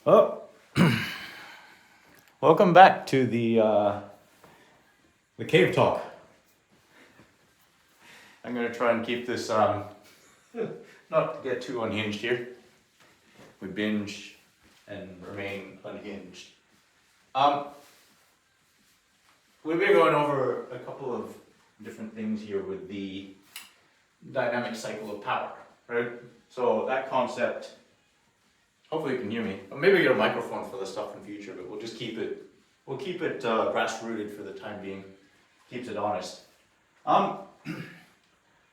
Well, welcome back to the cave talk. I'm gonna try and keep this not get too unhinged here. We binge and remain unhinged. We've been going over a couple of different things here with the dynamic cycle of power, right? So that concept. Hopefully you can hear me. Or maybe get a microphone for this stuff in future, but we'll just keep it. We'll keep it grassrooted for the time being. Keeps it honest.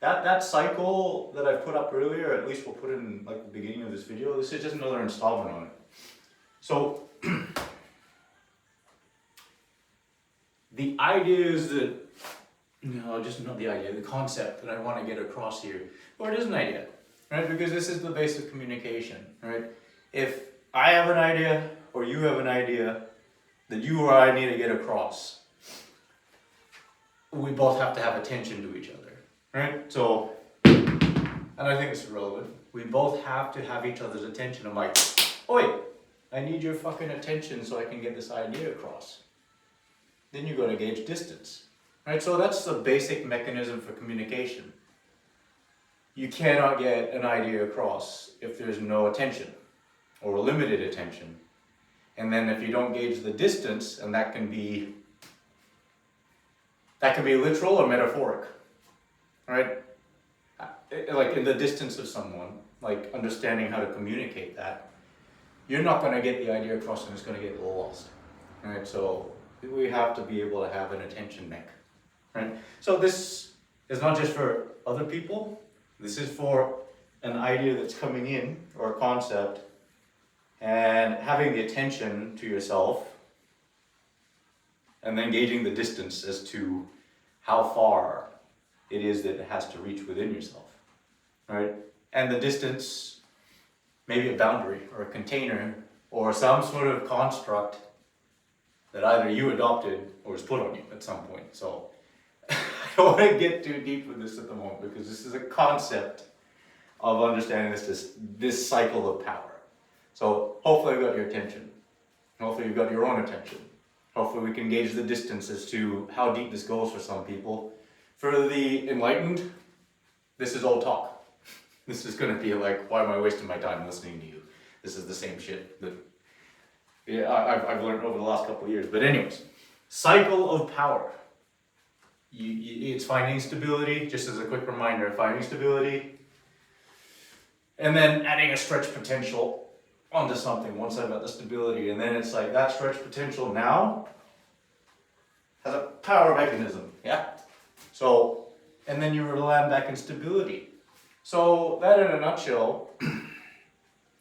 That cycle that I put up earlier, at least we'll put it in like the beginning of this video. This is just another installment on it. So the idea is that just not the idea, the concept that I want to get across here, or it is an idea, right? Because this is the base of communication, right? If I have an idea or you have an idea that you or I need to get across, we both have to have attention to each other, right? So, and I think it's relevant. We both have to have each other's attention. I'm like, oi, I need your fucking attention so I can get this idea across. Then you gotta gauge distance, right? So that's the basic mechanism for communication. You cannot get an idea across if there's no attention or limited attention. And then if you don't gauge the distance, and that can be literal or metaphoric, right? Like in the distance of someone, like understanding how to communicate that, you're not going to get the idea across and it's going to get lost, right? So we have to be able to have an attention neck, right? So this is not just for other people, this is for an idea that's coming in, or a concept, and having the attention to yourself, and then gauging the distance as to how far it is that it has to reach within yourself, right? And the distance, maybe a boundary or a container or some sort of construct that either you adopted or was put on you at some point. So I don't want to get too deep with this at the moment, because this is a concept of understanding this cycle of power. So hopefully I've got your attention. Hopefully you've got your own attention. Hopefully we can gauge the distance as to how deep this goes for some people. For the enlightened, this is old talk. This is going to be like, why am I wasting my time listening to you? This is the same shit that I've learned over the last couple of years. But anyways, cycle of power. It's finding stability, just as a quick reminder, finding stability, and then adding a stretch potential onto something once I've got the stability. And then it's like that stretch potential now has a power mechanism, yeah? So, and then you land back in stability. So that in a nutshell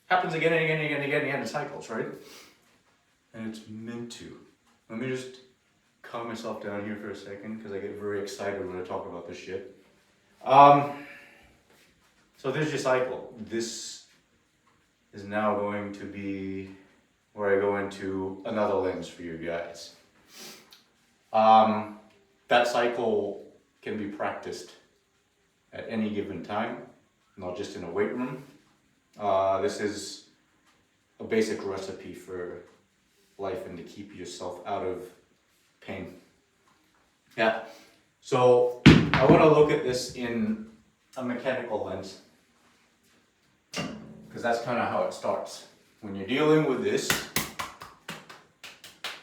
happens again and again and again and again in cycles, right? And it's meant to. Let me just calm myself down here for a second, because I get very excited when I talk about this shit. So there's your cycle. This is now going to be where I go into another lens for you guys. That cycle can be practiced at any given time, not just in a weight room. This is a basic recipe for life and to keep yourself out of pain. Yeah, so I want to look at this in a mechanical lens, because that's kind of how it starts. When you're dealing with this,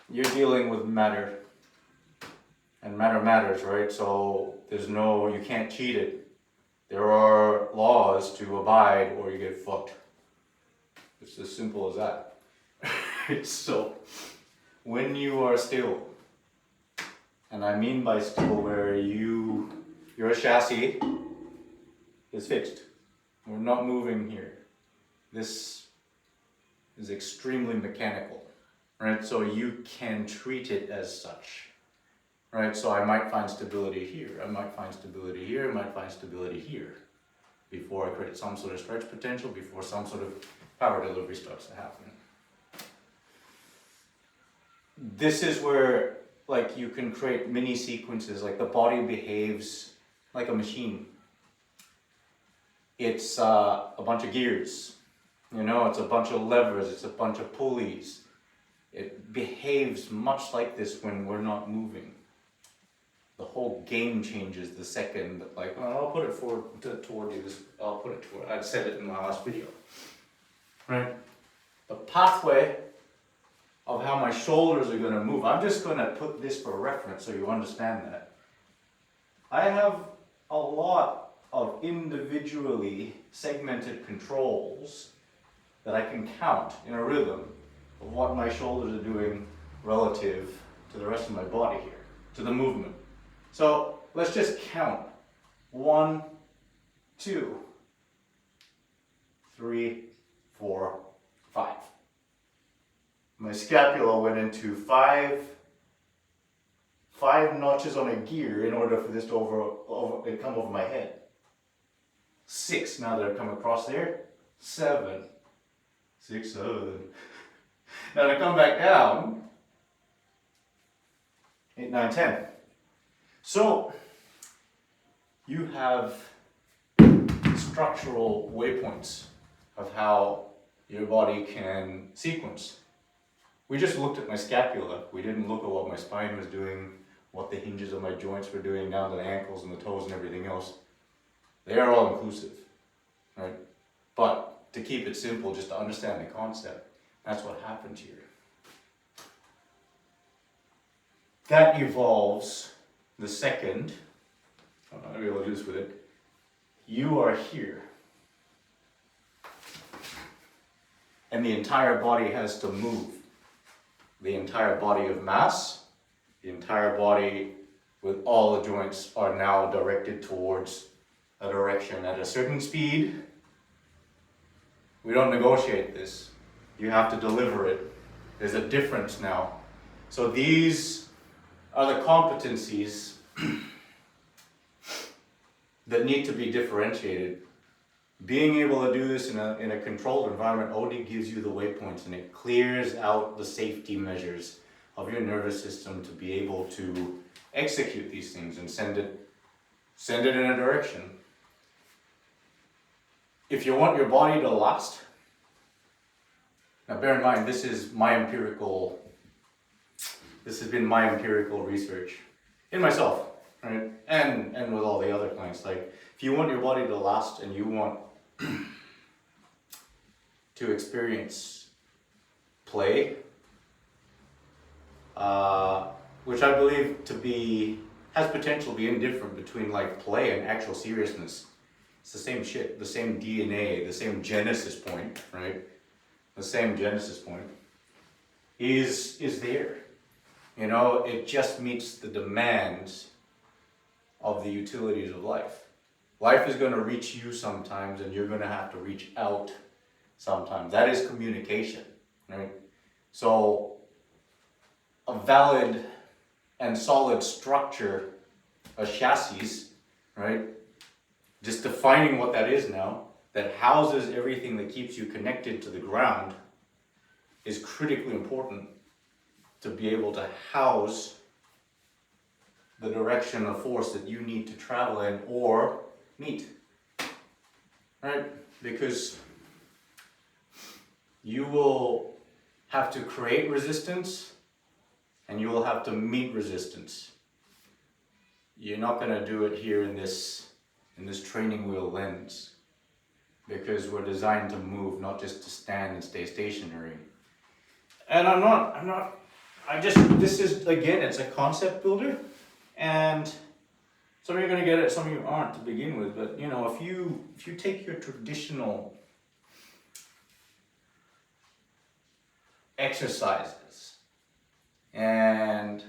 you're dealing with matter. And matter matters, right? So you can't cheat it. There are laws to abide or you get fucked. It's as simple as that. So, when you are still, and I mean by still where your chassis is fixed. We're not moving here. This is extremely mechanical, right? So you can treat it as such, right? So I might find stability here, I might find stability here, I might find stability here, before I create some sort of stretch potential, before some sort of power delivery starts to happen. This is where, like, you can create mini sequences, like the body behaves like a machine. It's a bunch of gears. You know, it's a bunch of levers, it's a bunch of pulleys. It behaves much like this when we're not moving. The whole game changes the second that, like, well, I'll put it toward you. I'll put it toward. I said it in my last video. Right? The pathway of how my shoulders are going to move. I'm just going to put this for reference so you understand that. I have a lot of individually segmented controls that I can count in a rhythm of what my shoulders are doing relative to the rest of my body here, to the movement. So let's just count. 1, 2, 3, 4, 5. My scapula went into five notches on a gear in order for this to come over my head. 6 now that I've come across there. 7. 6, 7. Now to come back down. 8, 9, 10. So you have structural waypoints of how your body can sequence. We just looked at my scapula. We didn't look at what my spine was doing, what the hinges of my joints were doing down to the ankles and the toes and everything else. They are all inclusive, right? But to keep it simple, just to understand the concept, that's what happened here. That evolves the second, I'm not going to be able to do this with it, you are here. And the entire body has to move. The entire body of mass, the entire body with all the joints are now directed towards a direction at a certain speed. We don't negotiate this. You have to deliver it. There's a difference now. So these are the competencies that need to be differentiated. Being able to do this in a controlled environment only gives you the waypoints, and it clears out the safety measures of your nervous system to be able to execute these things and send it in a direction. If you want your body to last, now bear in mind this has been my empirical research in myself, right? And with all the other clients. Like, if you want your body to last and you want to experience play, which I believe has potential to be indifferent between like play and actual seriousness. It's the same shit, the same DNA, the same genesis point, right? The same genesis point is there. You know, it just meets the demands of the utilities of life. Life is going to reach you sometimes, and you're going to have to reach out sometimes. That is communication, right? So a valid and solid structure, a chassis, right? Just defining what that is now, that houses everything that keeps you connected to the ground, is critically important to be able to house the direction of force that you need to travel in or meet, right? Because you will have to create resistance and you will have to meet resistance. You're not going to do it here in this training wheel lens, because we're designed to move, not just to stand and stay stationary. And this is, again, it's a concept builder, and some of you are going to get it, some of you aren't to begin with, but you know, if you take your traditional exercises and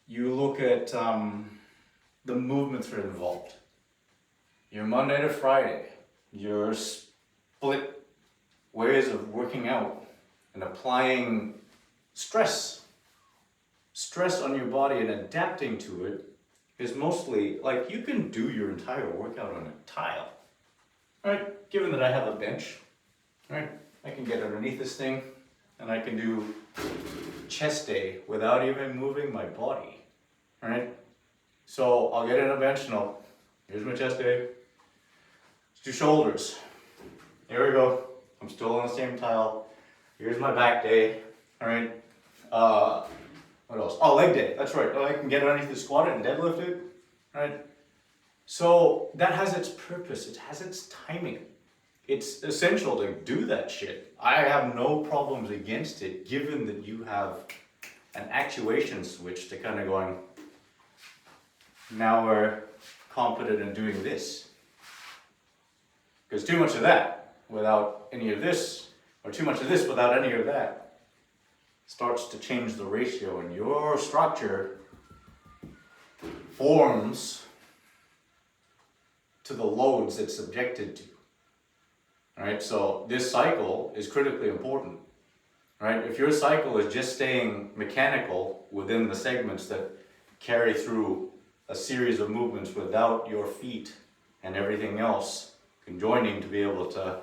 you look at the movements that are involved, your Monday to Friday, your split ways of working out and applying stress on your body and adapting to it, is mostly like you can do your entire workout on a tile, right? Given that I have a bench, right? I can get underneath this thing and I can do chest day without even moving my body, right? So I'll get in a bench and here's my chest day. Let's do shoulders. Here we go. I'm still on the same tile. Here's my back day, all right? What else? Oh, leg day, that's right. I can get underneath the squat and deadlift it, right? So that has its purpose, it has its timing. It's essential to do that shit. I have no problems against it, given that you have an actuation switch to kind of going, now we're competent in doing this. Because too much of that without any of this, or too much of this without any of that, starts to change the ratio, and your structure forms to the loads it's subjected to. Right? So this cycle is critically important. Right? If your cycle is just staying mechanical within the segments that carry through a series of movements without your feet and everything else conjoining to be able to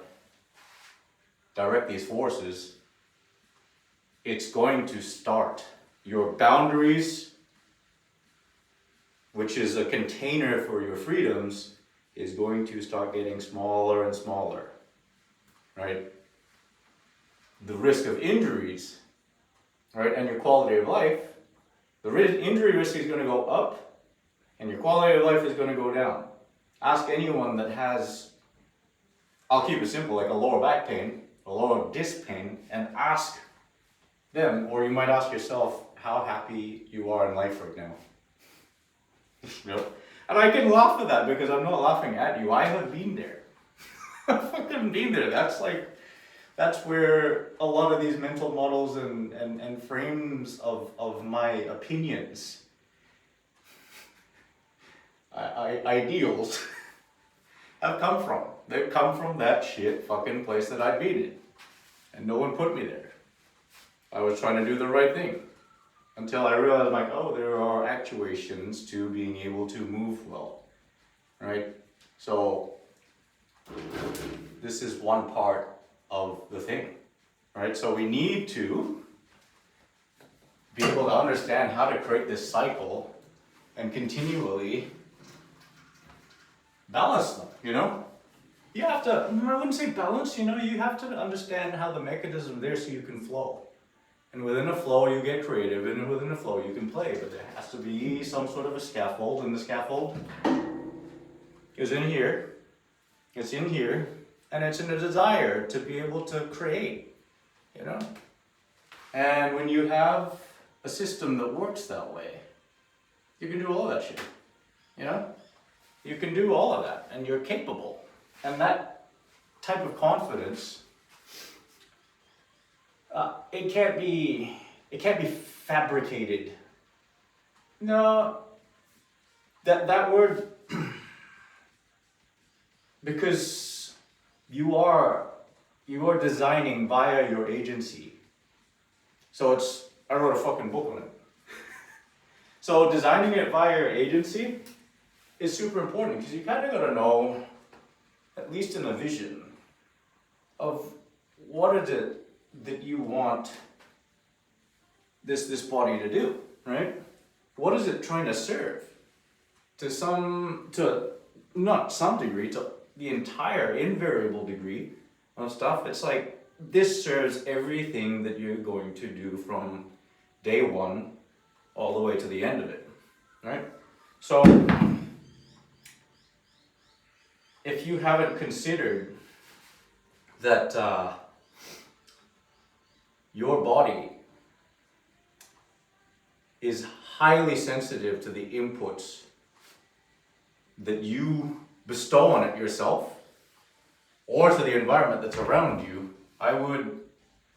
direct these forces, it's going to start. Your boundaries, which is a container for your freedoms, is going to start getting smaller and smaller, right? The risk of injuries, right, and your quality of life, injury risk is going to go up, and your quality of life is going to go down. Ask anyone that has, I'll keep it simple, like a lower back pain, a lower disc pain, and ask them, or you might ask yourself how happy you are in life right now. You know? And I can laugh at that because I'm not laughing at you. I have been there. I've fucking been there. That's where a lot of these mental models and frames of my opinions, ideals, have come from. They've come from that shit fucking place that I've been in. And no one put me there. I was trying to do the right thing. Until I realized, like, oh, there are actuations to being able to move well, right? So this is one part of the thing, right? So we need to be able to understand how to create this cycle and continually balance them, you know? You have to, I wouldn't say balance, you know, you have to understand how the mechanism there so you can flow. And within a flow, you get creative, and within a flow, you can play. But there has to be some sort of a scaffold, and the scaffold is in here. It's in here, and it's in a desire to be able to create, you know? And when you have a system that works that way, you can do all that shit, you know? You can do all of that, and you're capable. And that type of confidence, it can't be fabricated. No, that word, because you are designing via your agency. So I wrote a fucking book on it. So designing it via your agency is super important because you kind of got to know, at least in a vision, of what is it that you want this body to do, right? What is it trying to serve? To not some degree, to the entire invariable degree of stuff. It's like, this serves everything that you're going to do from day one all the way to the end of it, right? So, if you haven't considered that your body is highly sensitive to the inputs that you bestow on it yourself or to the environment that's around you, I would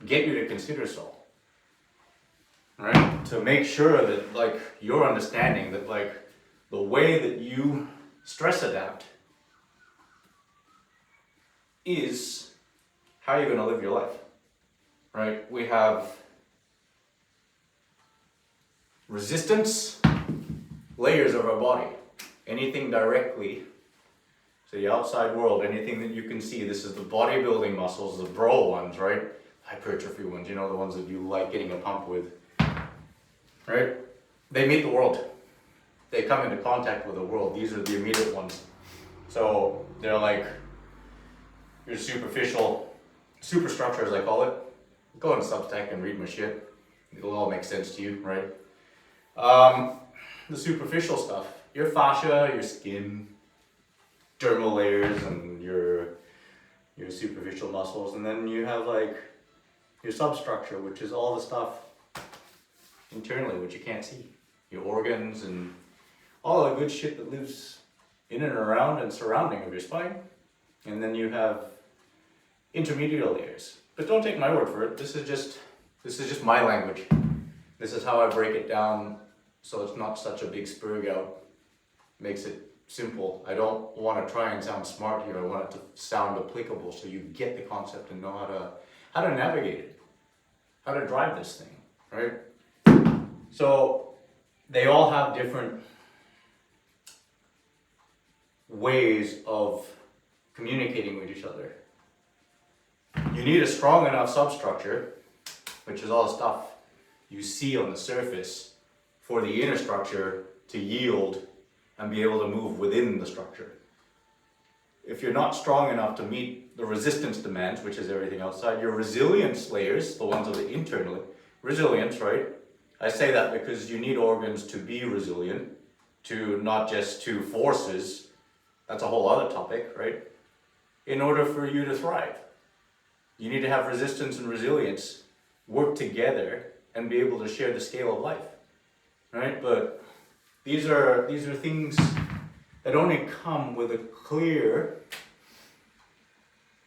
get you to consider so. Right? To make sure that, like, you're understanding that, like, the way that you stress adapt is how you're going to live your life. Right? We have resistance layers of our body. Anything directly to the outside world, anything that you can see, this is the bodybuilding muscles, the bro ones, right? Hypertrophy ones, you know, the ones that you like getting a pump with, right? They meet the world. They come into contact with the world. These are the immediate ones. So they're like your superficial superstructure, as I call it. Go on Substack and read my shit. It'll all make sense to you, right? The superficial stuff, your fascia, your skin, dermal layers, and your superficial muscles, and then you have like your substructure, which is all the stuff internally which you can't see, your organs and all the good shit that lives in and around and surrounding of your spine. And then you have intermediate layers. But don't take my word for it. This is just my language. This is how I break it down, so it's not such a big spurg out. Makes it simple. I don't want to try and sound smart here. I want it to sound applicable, so you get the concept and know how to navigate it, how to drive this thing, right? So they all have different ways of communicating with each other. You need a strong enough substructure, which is all the stuff you see on the surface, for the inner structure to yield and be able to move within the structure. If you're not strong enough to meet the resistance demands, which is everything outside, your resilience layers, the ones of the internally, resilience, right? I say that because you need organs to be resilient, to not just to forces. That's a whole other topic, right? In order for you to thrive, you need to have resistance and resilience work together and be able to share the scale of life, right? But these are things that only come with a clear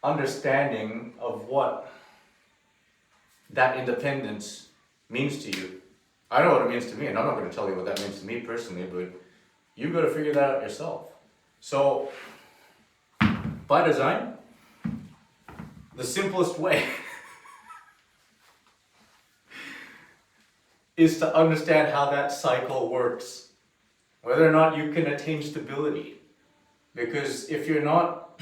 understanding of what that independence means to you. I know what it means to me, and I'm not going to tell you what that means to me personally, but you've got to figure that out yourself. So, by design, the simplest way is to understand how that cycle works, whether or not you can attain stability. Because if you're not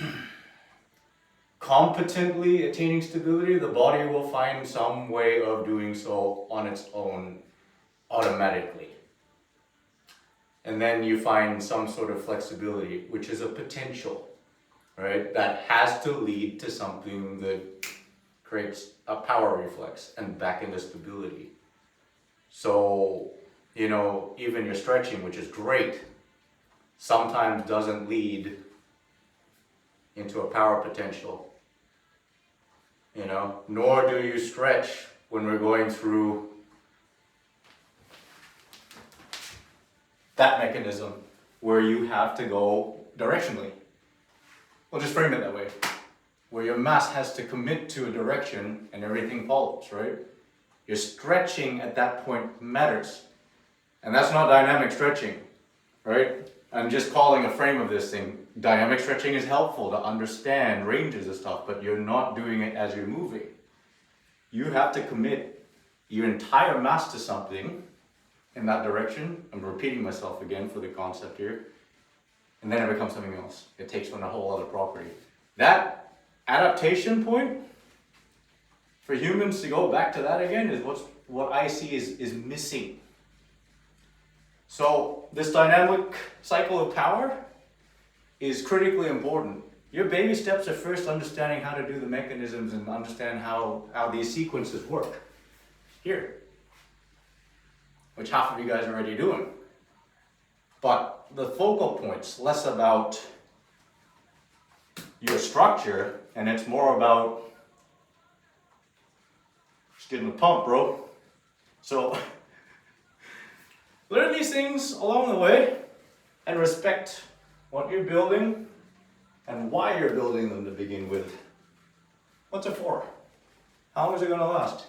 competently attaining stability, the body will find some way of doing so on its own automatically. And then you find some sort of flexibility, which is a potential, right? That has to lead to something that creates a power reflex and back into stability. So, even your stretching, which is great, sometimes doesn't lead into a power potential. Nor do you stretch when we're going through that mechanism where you have to go directionally. We'll just frame it that way. Where your mass has to commit to a direction and everything follows, right? Your stretching at that point matters. And that's not dynamic stretching, right? I'm just calling a frame of this thing. Dynamic stretching is helpful to understand ranges of stuff, but you're not doing it as you're moving. You have to commit your entire mass to something in that direction. I'm repeating myself again for the concept here. And then it becomes something else. It takes on a whole other property. That adaptation point, for humans to go back to that again, is what I see is missing. So this dynamic cycle of power is critically important. Your baby steps are first understanding how to do the mechanisms and understand how these sequences work. Here. Which half of you guys are already doing. But the focal point's less about your structure, and it's more about just getting the pump, bro. So learn these things along the way and respect what you're building and why you're building them to begin with. What's it for? How long is it going to last?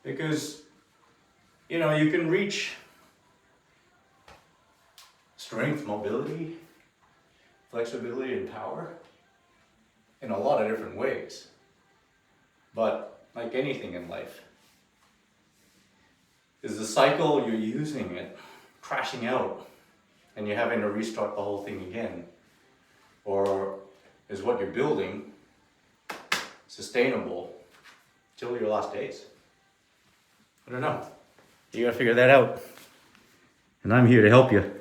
Because, you can reach strength, mobility, flexibility, and power in a lot of different ways. But like anything in life, is the cycle you're using it crashing out and you're having to restart the whole thing again? Or is what you're building sustainable till your last days? I don't know. You gotta figure that out. And I'm here to help you.